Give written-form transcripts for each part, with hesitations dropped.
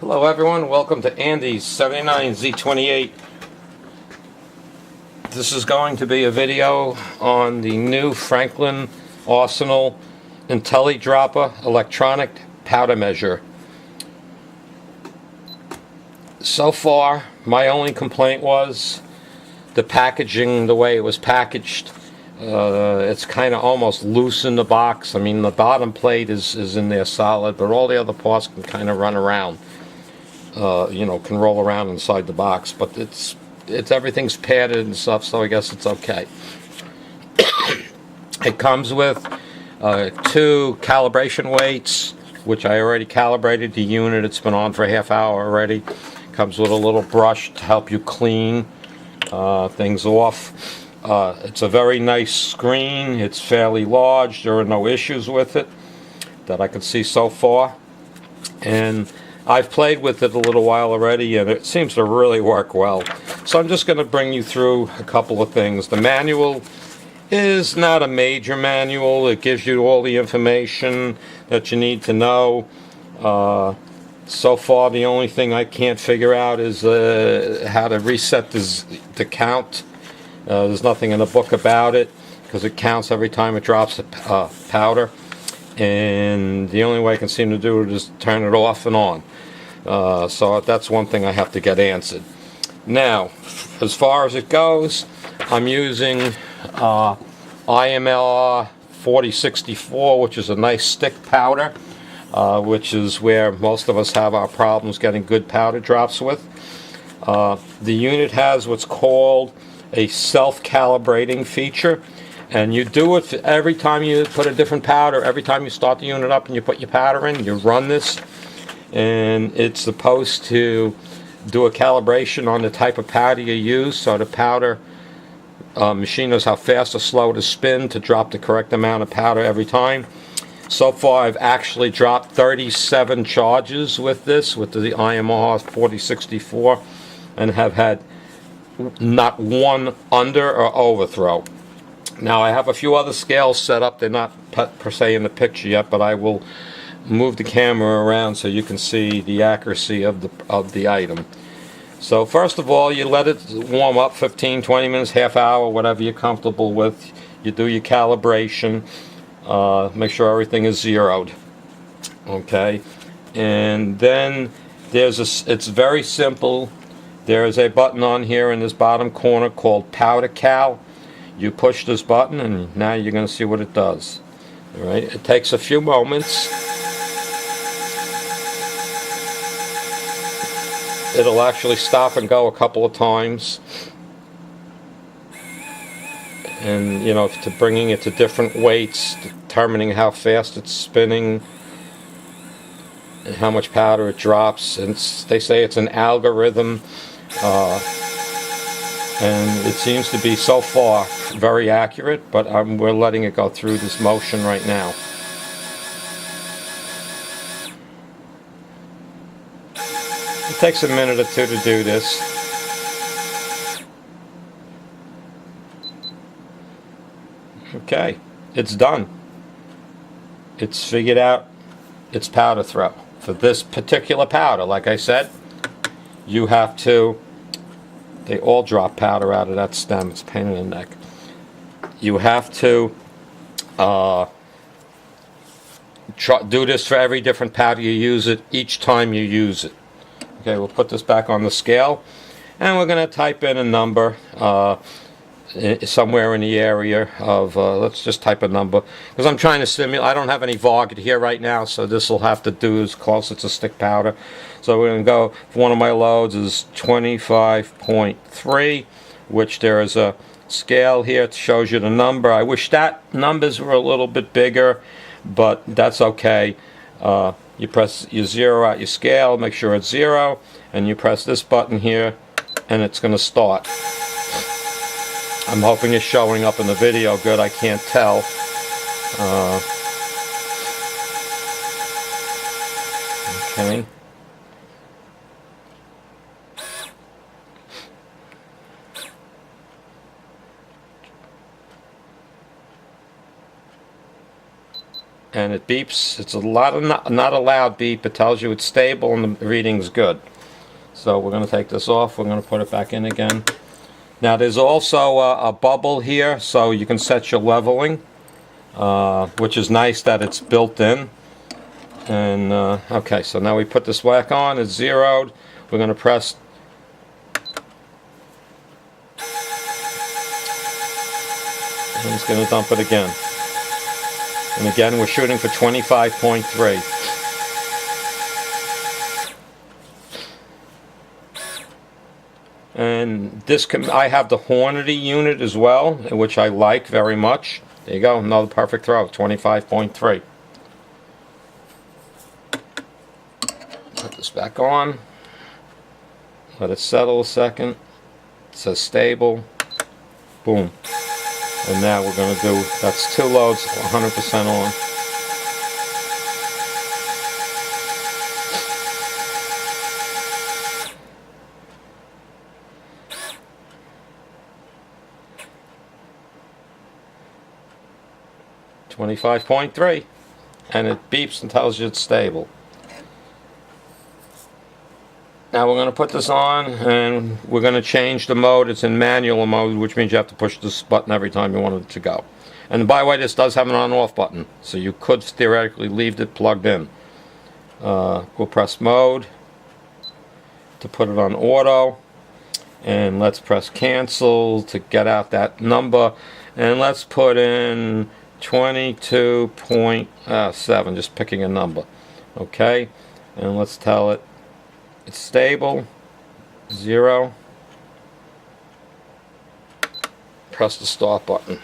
Hello everyone, welcome to Andy's 79Z28. This is going to be a video on the new Franklin Arsenal Intellidropper electronic powder measure. So far, my only complaint was the packaging, the way it was packaged. It's kind of almost loose in the box. I mean, the bottom plate is in there solid, but all the other parts can kind of run around. Can roll around inside the box, but it's everything's padded and stuff, so I guess it's okay. It comes with 2 calibration weights, which I already calibrated the unit. It's been on for a half hour already. Comes with a little brush to help you clean things off. It's a very nice screen. It's fairly large. There are no issues with it that I can see so far, and I've played with it a little while already, and it seems to really work well. So I'm just going to bring you through a couple of things. The manual is not a major manual. It gives you all the information that you need to know. So far, the only thing I can't figure out is how to reset the count. There's nothing in the book about it, because it counts every time it drops a powder. And the only way I can seem to do it is turn it off and on. So that's one thing I have to get answered. Now, as far as it goes, I'm using IMLR 4064, which is a nice stick powder, which is where most of us have our problems getting good powder drops with. The unit has what's called a self-calibrating feature. And you do it every time you put a different powder. Every time you start the unit up and you put your powder in, you run this, and it's supposed to do a calibration on the type of powder you use, so the powder machine knows how fast or slow to spin to drop the correct amount of powder every time. So far, I've actually dropped 37 charges with this, with the IMR 4064, and have had not one under or overthrow. Now, I have a few other scales set up. They're not per se in the picture yet, but I will move the camera around so you can see the accuracy of the item. So first of all, you let it warm up 15, 20 minutes, half hour, whatever you're comfortable with. You do your calibration. Make sure everything is zeroed. Okay, and then it's very simple. There is a button on here in this bottom corner called Powder Cal. You push this button, and now you're going to see what it does. All right, it takes a few moments. It'll actually stop and go a couple of times, and to bringing it to different weights, determining how fast it's spinning and how much powder it drops. And they say it's an algorithm. And it seems to be, so far, very accurate, but we're letting it go through this motion right now. It takes a minute or two to do this. Okay, it's done. It's figured out its powder throw. For this particular powder, like I said, you have to... They all drop powder out of that stem. It's a pain in the neck. You have to do this for every different powder you use it, each time you use it. Okay, we'll put this back on the scale, and we're going to type in a number somewhere in the area of, let's just type a number, because I'm trying to simulate. I don't have any vargit here right now, so this will have to do as close to stick powder. So we're going to go, one of my loads is 25.3, which there is a scale here. It shows you the number. I wish that numbers were a little bit bigger, but that's okay. You zero out your scale, make sure it's 0, and you press this button here, and it's going to start. I'm hoping it's showing up in the video good. I can't tell. Okay. and it beeps. It's a lot of not a loud beep. It tells you it's stable and the reading's good. So we're going to take this off. We're going to put it back in again. Now there's also a bubble here, so you can set your leveling, which is nice that it's built in. And okay, so now we put this back on. It's zeroed. We're going to press. I'm just going to dump it again. And again, we're shooting for 25.3. And this I have the Hornady unit as well, which I like very much. There you go, another perfect throw, 25.3. Put this back on. Let it settle a second. It says stable. Boom. And now we're going to do, that's 2 loads, 100% on. .3, and it beeps and tells you it's stable. Now we're going to put this on, and we're going to change the mode. It's in manual mode, which means you have to push this button every time you want it to go. And by the way, this does have an on-off button, so you could theoretically leave it plugged in. We'll press mode to put it on auto, and let's press cancel to get out that number, and let's put in 22.7, just picking a number. Okay, and let's tell it it's stable, 0. Press the start button.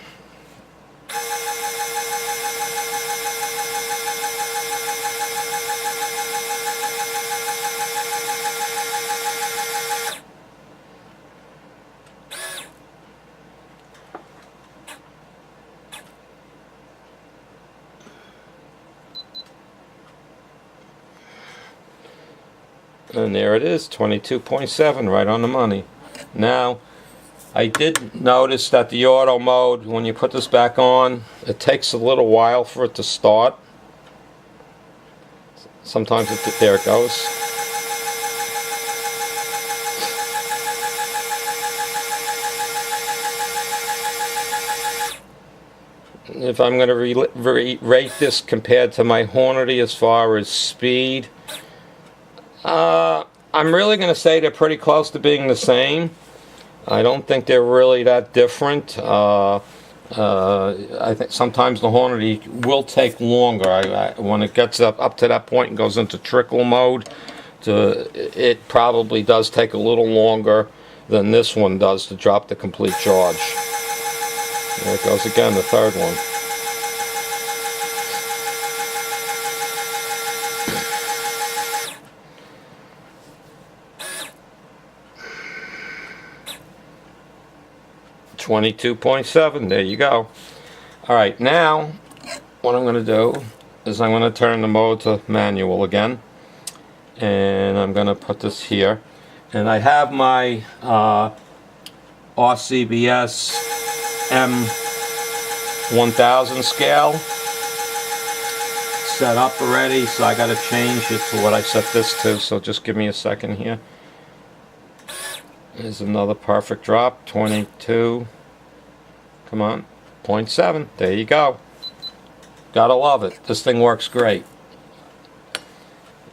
And there it is, 22.7, right on the money. Now, I did notice that the auto mode, when you put this back on, it takes a little while for it to start. Sometimes there it goes. If I'm going to rate this compared to my Hornady as far as speed, I'm really going to say they're pretty close to being the same. I don't think they're really that different. I think sometimes the Hornady will take longer. When it gets up to that point and goes into trickle mode, it probably does take a little longer than this one does to drop the complete charge. There it goes again, the third one. .7, there you go. Alright, now what I'm going to do is I'm going to turn the mode to manual again, and I'm going to put this here, and I have my RCBS M1000 scale set up already, so I got to change it to what I set this to, so just give me a second here. There's another perfect drop, 22. Come on, 0.7. There you go. Gotta love it. This thing works great.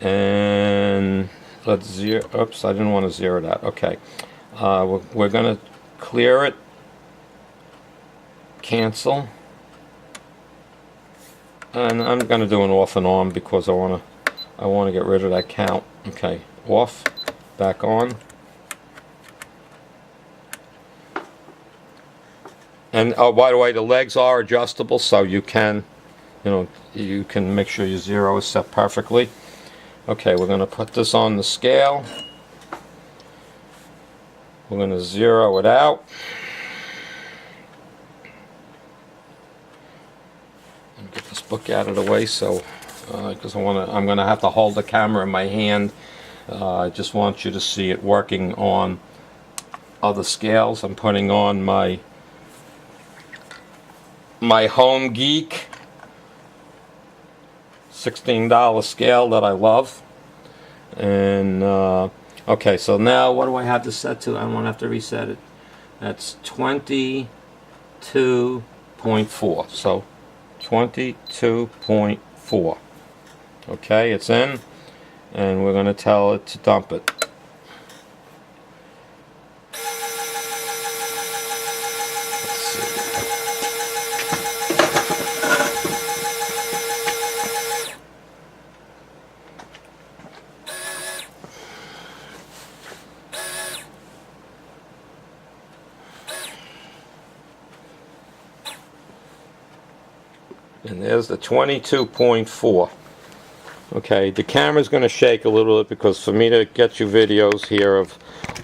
And let's zero. Oops, I didn't want to zero that. Okay. We're gonna clear it. Cancel. And I'm gonna do an off and on because I wanna get rid of that count. Okay. Off. Back on. And by the way, the legs are adjustable, so you can make sure your zero is set perfectly. Okay, we're going to put this on the scale. We're going to zero it out. Get this book out of the way, so because I'm going to have to hold the camera in my hand. I just want you to see it working on other scales. I'm putting on my Home Geek $16 scale that I love. And okay, so now what do I have to set to? I won't have to reset it. That's 22.4. So 22.4. Okay, it's in, and we're going to tell it to dump it. And there's the 22.4. Okay, the camera's going to shake a little bit because for me to get you videos here of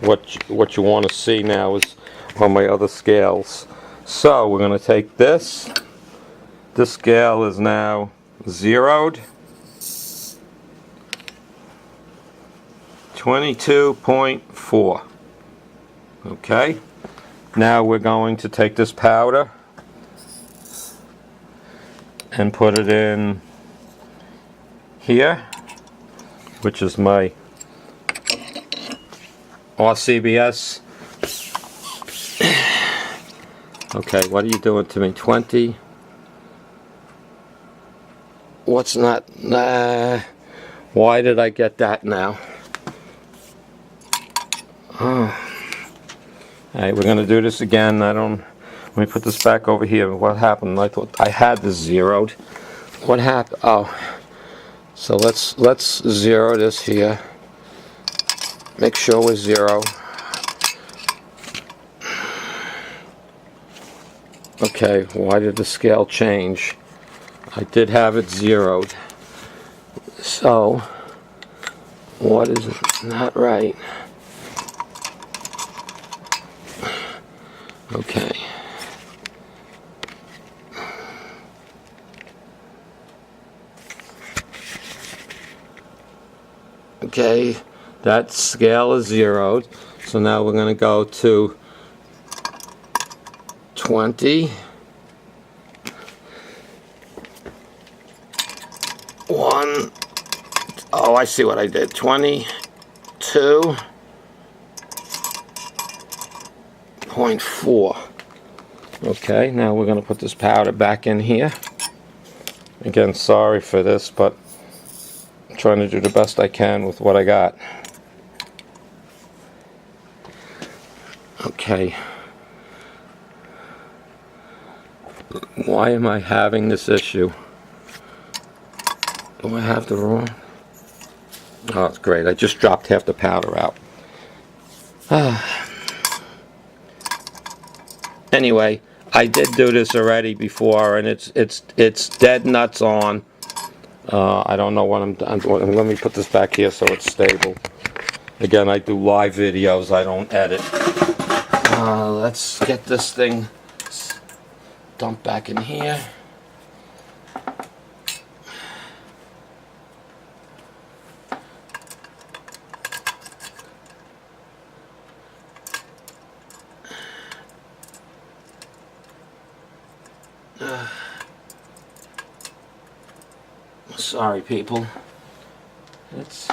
what you want to see now is on my other scales. So we're going to take this. This scale is now zeroed. 22.4. Okay. Now we're going to take this powder and put it in here, which is my RCBS. Okay, what are you doing to me? 20. What's not? Why did I get that now? Oh. Alright, we're going to do this again. Let me put this back over here. What happened? I thought I had this zeroed. What happened? Oh. So let's zero this here. Make sure we're zero. Okay, why did the scale change? I did have it zeroed. So, what is not right? Okay. Okay, that scale is zeroed. So now we're going to go to 20. 1. Oh, I see what I did. 22.4. Okay, now we're going to put this powder back in here. Again, sorry for this, but I'm trying to do the best I can with what I got. Okay. Why am I having this issue? Do I have the wrong? Oh, it's great. I just dropped half the powder out. Anyway, I did do this already before, and it's dead nuts on. I don't know what I'm doing. Let me put this back here so it's stable. Again, I do live videos. I don't edit. Let's get this thing dumped back in here. Sorry, people. It's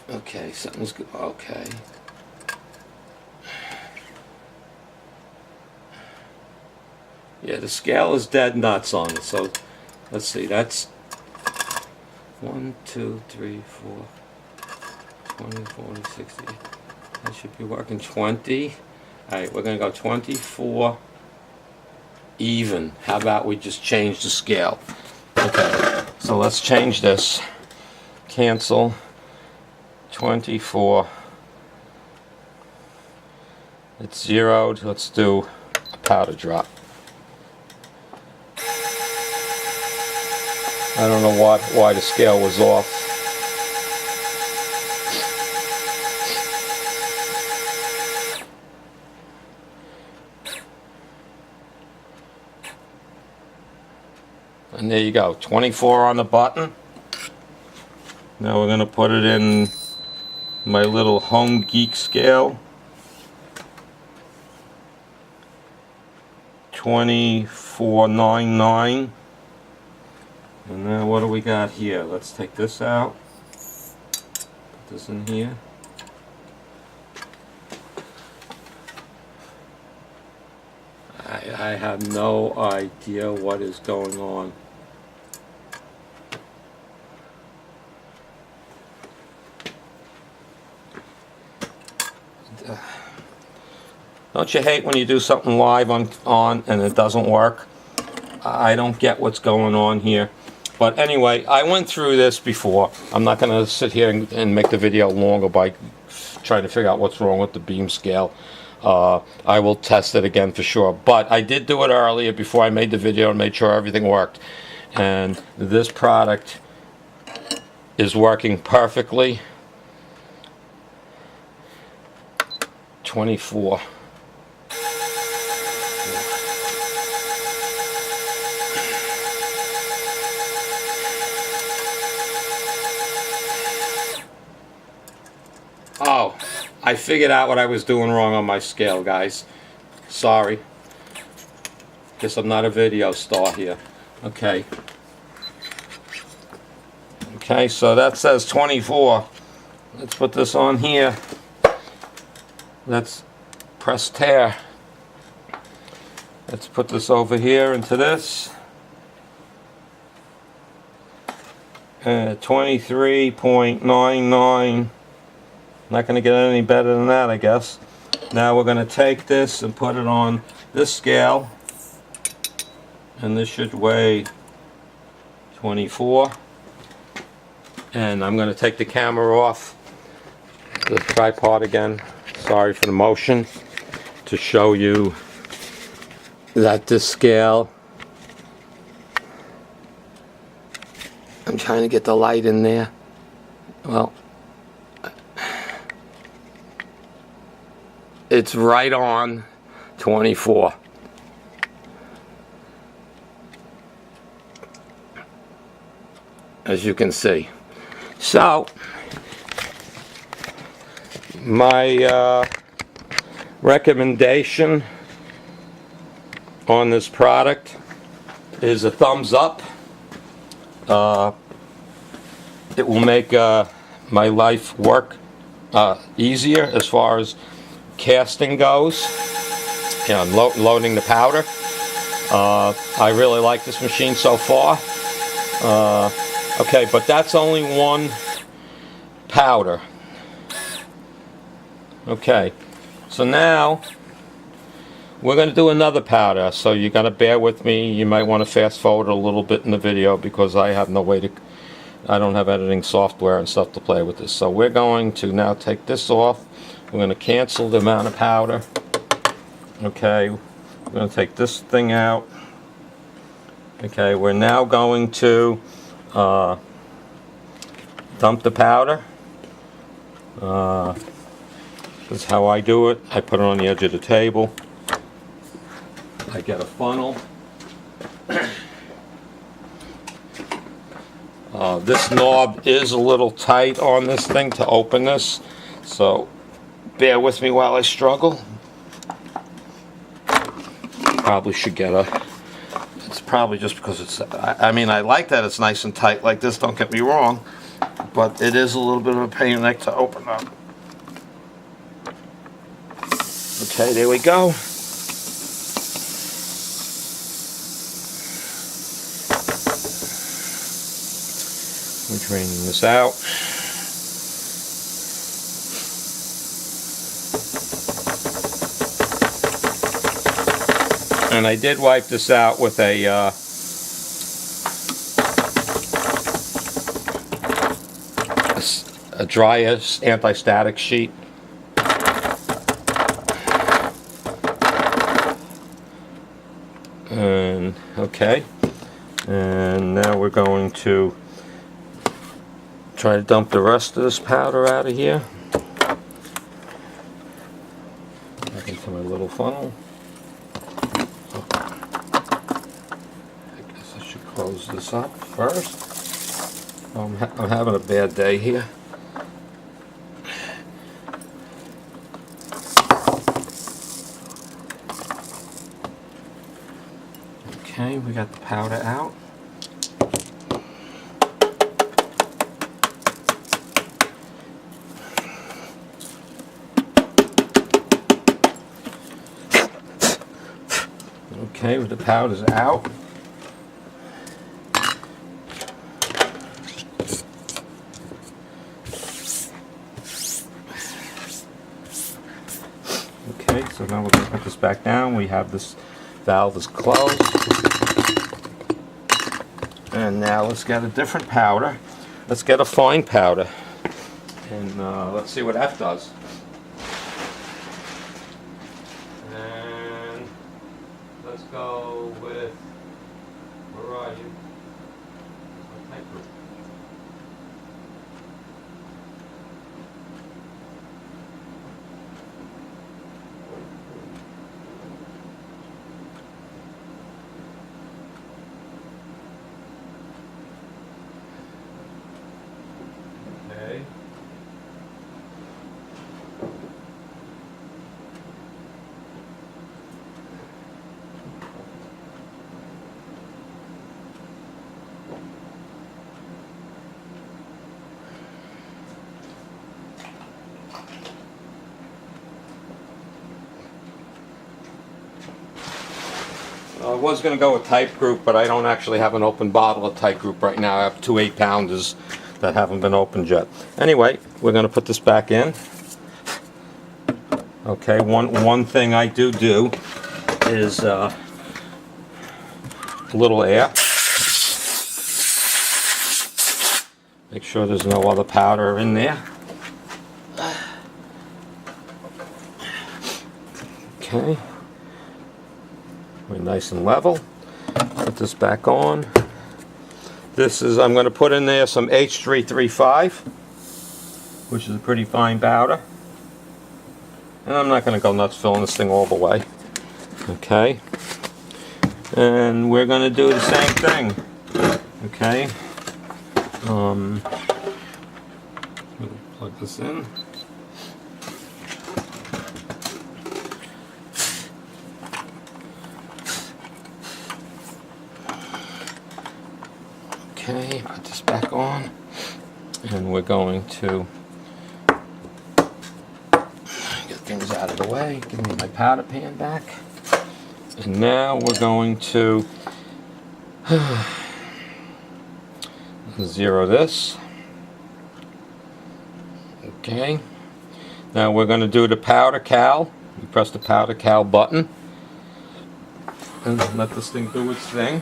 okay. Something's good. Okay. Yeah, the scale is dead nuts on it. So let's see. That's 1, 2, 3, 4, 20, 40, 60. That should be working. 20. Alright, we're going to go 24 even. How about we just change the scale? Okay, so let's change this. Cancel. 24. It's zeroed. Let's do a powder drop. I don't know why the scale was off. And there you go, 24 on the button. Now we're going to put it in my little Home Geek scale. 24.99. And now what do we got here? Let's take this out. Put this in here. I have no idea what is going on. Don't you hate when you do something live on and it doesn't work? I don't get what's going on here. But anyway, I went through this before. I'm not going to sit here and make the video longer by trying to figure out what's wrong with the beam scale. I will test it again for sure. But I did do it earlier before I made the video and made sure everything worked. And this product is working perfectly. 24. Oh, I figured out what I was doing wrong on my scale, guys. Sorry. Guess I'm not a video star here. Okay. Okay, so that says 24. Let's put this on here. Let's press tear. Let's put this over here into this. 23.99. Not going to get any better than that, I guess. Now we're going to take this and put it on this scale. And this should weigh 24. And I'm going to take the camera off the tripod again. Sorry for the motion. To show you that this scale, I'm trying to get the light in there. Well, it's right on 24. As you can see. So, my recommendation on this product is a thumbs up. It will make my life work easier as far as casting goes, and loading the powder. I really like this machine so far. Okay, but that's only one powder. Okay, so now we're going to do another powder, so you're going to bear with me. You might want to fast forward a little bit in the video because I have no way to, I don't have editing software and stuff to play with this. So we're going to now take this off. We're going to cancel the amount of powder. Okay, we're going to take this thing out. Okay, we're now going to dump the powder. This is how I do it. I put it on the edge of the table. I get a funnel. This knob is a little tight on this thing to open this, so bear with me while I struggle. Probably should get a, it's probably just because it's, I mean, I like that it's nice and tight like this, don't get me wrong, but it is a little bit of a pain in the neck to open up. Okay, there we go. We're draining this out. And I did wipe this out with a dry anti-static sheet. And okay, and now we're going to try to dump the rest of this powder out of here. Back into my little funnel. I guess I should close this up first. I'm having a bad day here. Okay, we got the powder out. Okay, with the powder's out. Okay, so now we're going to put this back down. We have this valve is closed. And now let's get a different powder. Let's get a fine powder. And let's see what that does. And let's go with, where are you? My type group. Okay. I was going to go with type group, but I don't actually have an open bottle of type group right now. I have 2 8-pounders that haven't been opened yet. Anyway, we're going to put this back in. Okay, one thing I do is a little air. Make sure there's no other powder in there. Okay. We're nice and level. Put this back on. This is, I'm going to put in there some H335, which is a pretty fine powder. And I'm not going to go nuts filling this thing all the way. Okay. And we're going to do the same thing. Okay. Plug this in. Okay, put this back on, and we're going to get things out of the way. Give me my powder pan back. And now we're going to zero this. Okay. Now we're going to do the powder cal. You press the powder cal button and let this thing do its thing.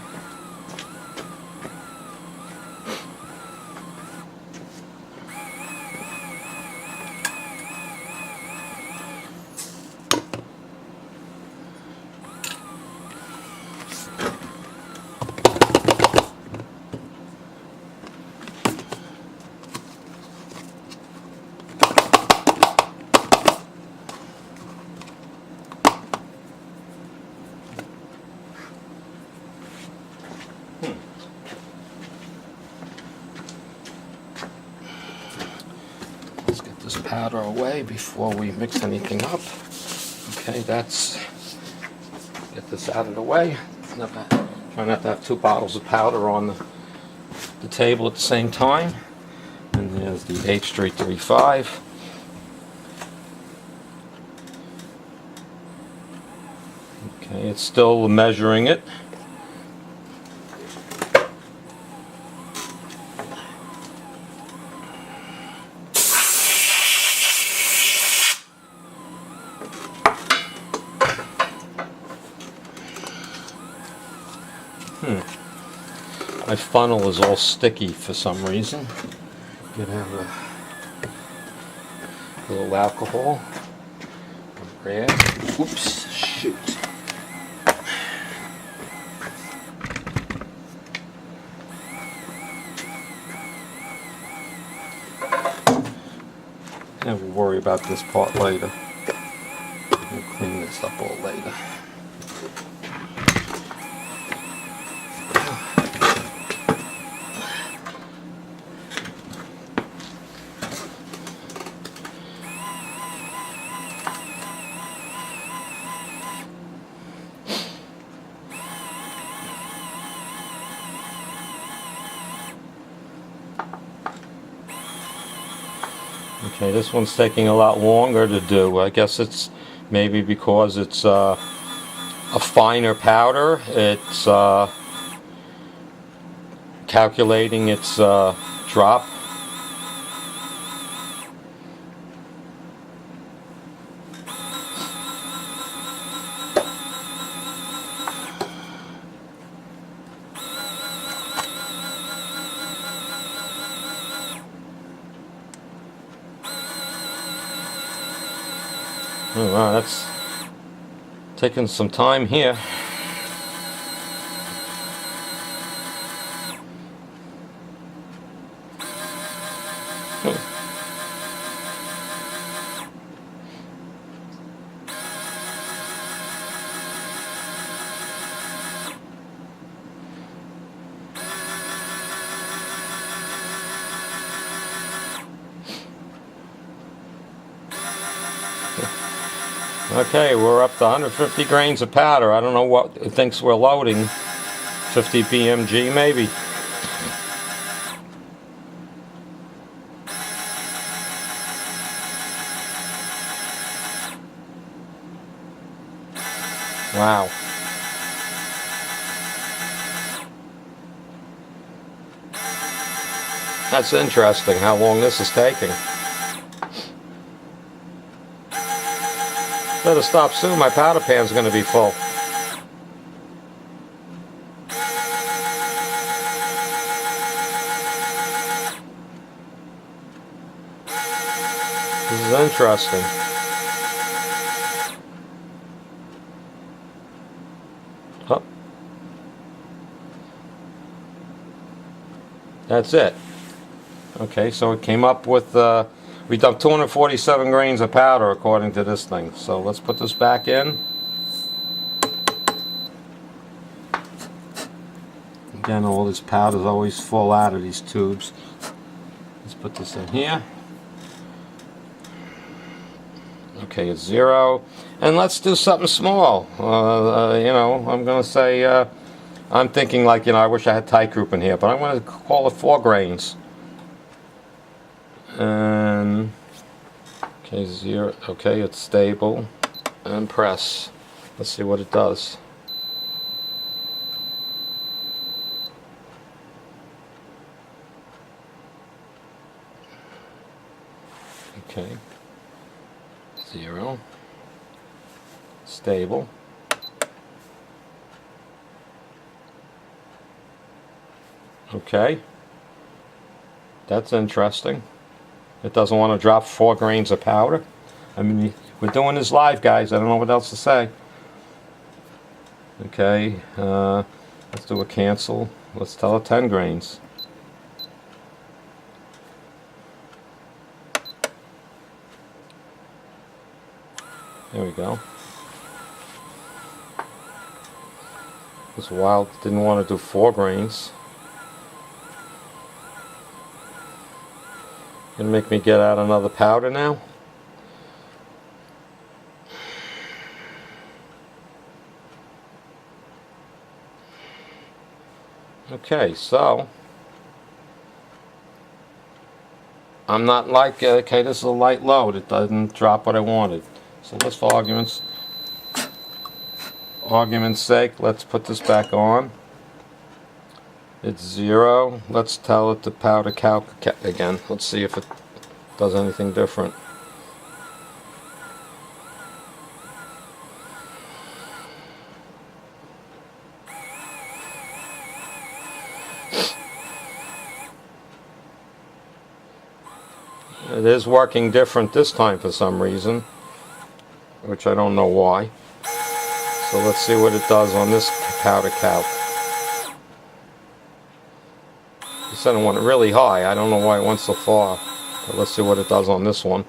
Let's get this powder away before we mix anything up. Okay, get this out of the way. Try not to have 2 bottles of powder on the table at the same time. And there's the H335. Okay, it's still measuring it. My funnel is all sticky for some reason. Gonna have a little alcohol. Grab. Oops, shoot. And we'll worry about this part later. We'll clean this up all later. Okay, this one's taking a lot longer to do. I guess it's maybe because it's a finer powder. It's calculating its drop. Oh, wow, that's taking some time here. Okay, we're up to 150 grains of powder. I don't know what it thinks we're loading. 50 PMG maybe. Wow. That's interesting how long this is taking. Better stop soon, my powder pan's going to be full. This is interesting. Oh. That's it. Okay, so it came up with, we dumped 247 grains of powder according to this thing. So let's put this back in. Again, all this powder is always full out of these tubes. Let's put this in here. Okay, it's 0. And let's do something small. You know, I'm going to say, I'm thinking like, you know, I wish I had tight group in here, but I'm going to call it 4 grains. And okay, 0. Okay, it's stable. And press. Let's see what it does. Okay. 0. Stable. Okay. That's interesting. It doesn't want to drop 4 grains of powder. I mean, we're doing this live, guys. I don't know what else to say. Okay, let's do a cancel. Let's tell it 10 grains. There we go. This wild didn't want to do 4 grains. Gonna make me get out another powder now. Okay, so I'm not like, okay, this is a light load. It doesn't drop what I wanted. So let's, for argument's sake, let's put this back on. It's 0. Let's tell it to powder calc again. Let's see if it does anything different. It is working different this time for some reason, which I don't know why. So let's see what it does on this powder calc. You said I want it really high. I don't know why it went so far. But let's see what it does on this one.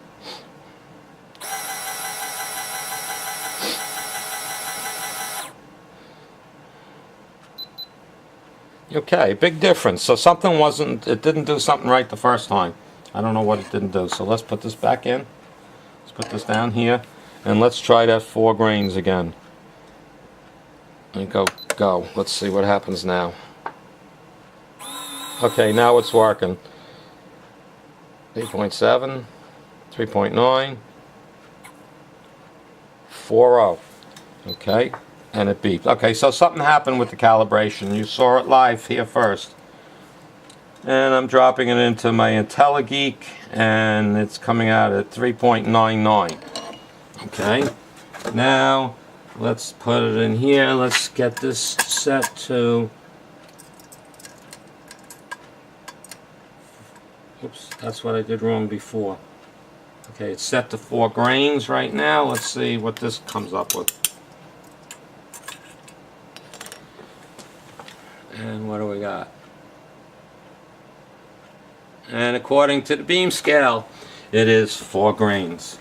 Okay, big difference. So something wasn't, it didn't do something right the first time. I don't know what it didn't do. So let's put this back in. Let's put this down here. And let's try that 4 grains again. And go. Let's see what happens now. Okay, now it's working. 8.7. 3.9, 4.0. Okay, and it beeped. Okay, so something happened with the calibration. You saw it live here first. And I'm dropping it into my IntelliGeek, and it's coming out at 3.99. Okay, now let's put it in here. Let's get this set to, oops, that's what I did wrong before. Okay, it's set to 4 grains right now. Let's see what this comes up with. And what do we got? And according to the beam scale, it is 4 grains.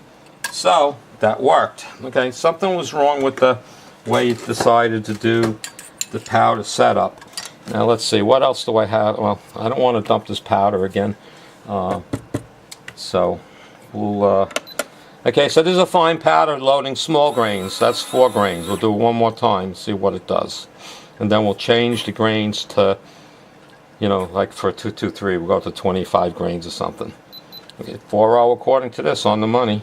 So that worked. Okay, something was wrong with the way it decided to do the powder setup. Now let's see, what else do I have? Well, I don't want to dump this powder again. So we'll okay, so this is a fine powder loading small grains. That's 4 grains. We'll do it one more time, see what it does, and then we'll change the grains to, you know, like for 223 we'll go to 25 grains or something. Okay, 4.0 according to this, on the money.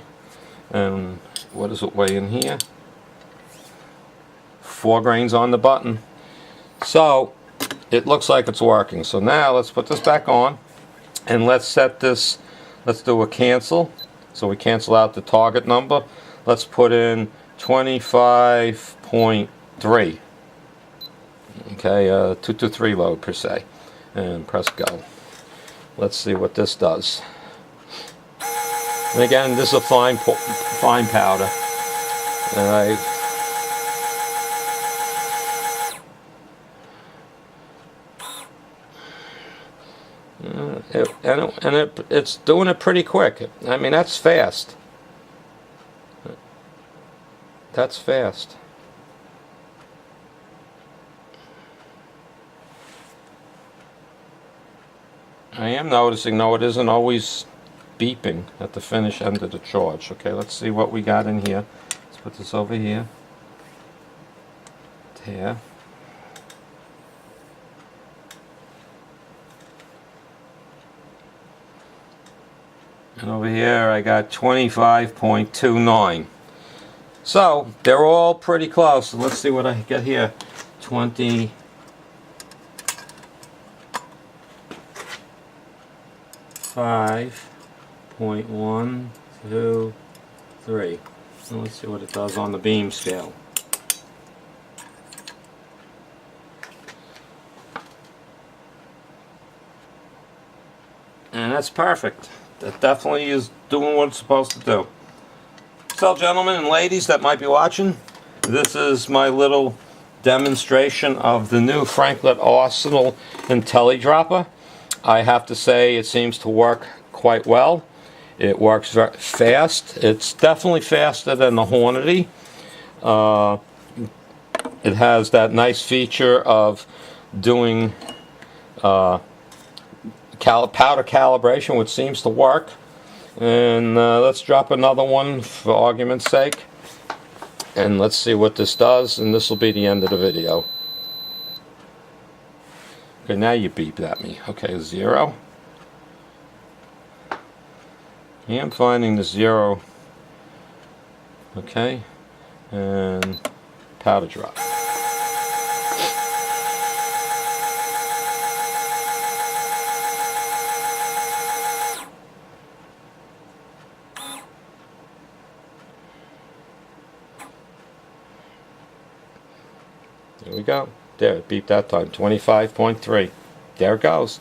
And what does it weigh in here? 4 grains on the button. So it looks like it's working. So now let's put this back on, and let's set this, let's do a cancel. So we cancel out the target number. Let's put in 25.3. Okay, 223 load per se. And press go. Let's see what this does. And again, this is a fine powder. Alright. It's doing it pretty quick. I mean, that's fast. That's fast. I am noticing, though, it isn't always beeping at the finish end of the charge. Okay, let's see what we got in here. Let's put this over here. Here. And over here I got 25.29. So they're all pretty close. So let's see what I get here. 20. 5.123. So let's see what it does on the beam scale. And that's perfect. That definitely is doing what it's supposed to do. So gentlemen and ladies that might be watching, this is my little demonstration of the new Frankford Intellidropper. I have to say it seems to work quite well. It works very fast. It's definitely faster than the Hornady. It has that nice feature of doing powder calibration, which seems to work. And let's drop another one for argument's sake. And let's see what this does, and this will be the end of the video. Okay, now you beeped at me. Okay, 0. Yeah, I'm finding the 0. Okay, and powder drop. There we go. There, it beeped that time. 25.3. There it goes.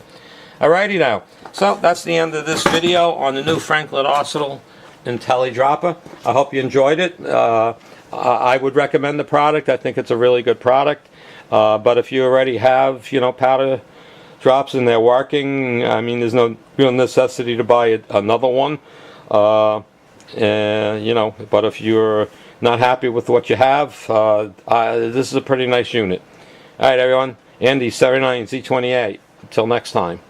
Alrighty now. So that's the end of this video on the new Frankford Intellidropper. I hope you enjoyed it. I would recommend the product. I think it's a really good product. But if you already have, you know, powder drops and they're working, I mean, there's no real necessity to buy another one. You know, but if you're not happy with what you have, this is a pretty nice unit. Alright everyone, Andy 79Z28. Until next time.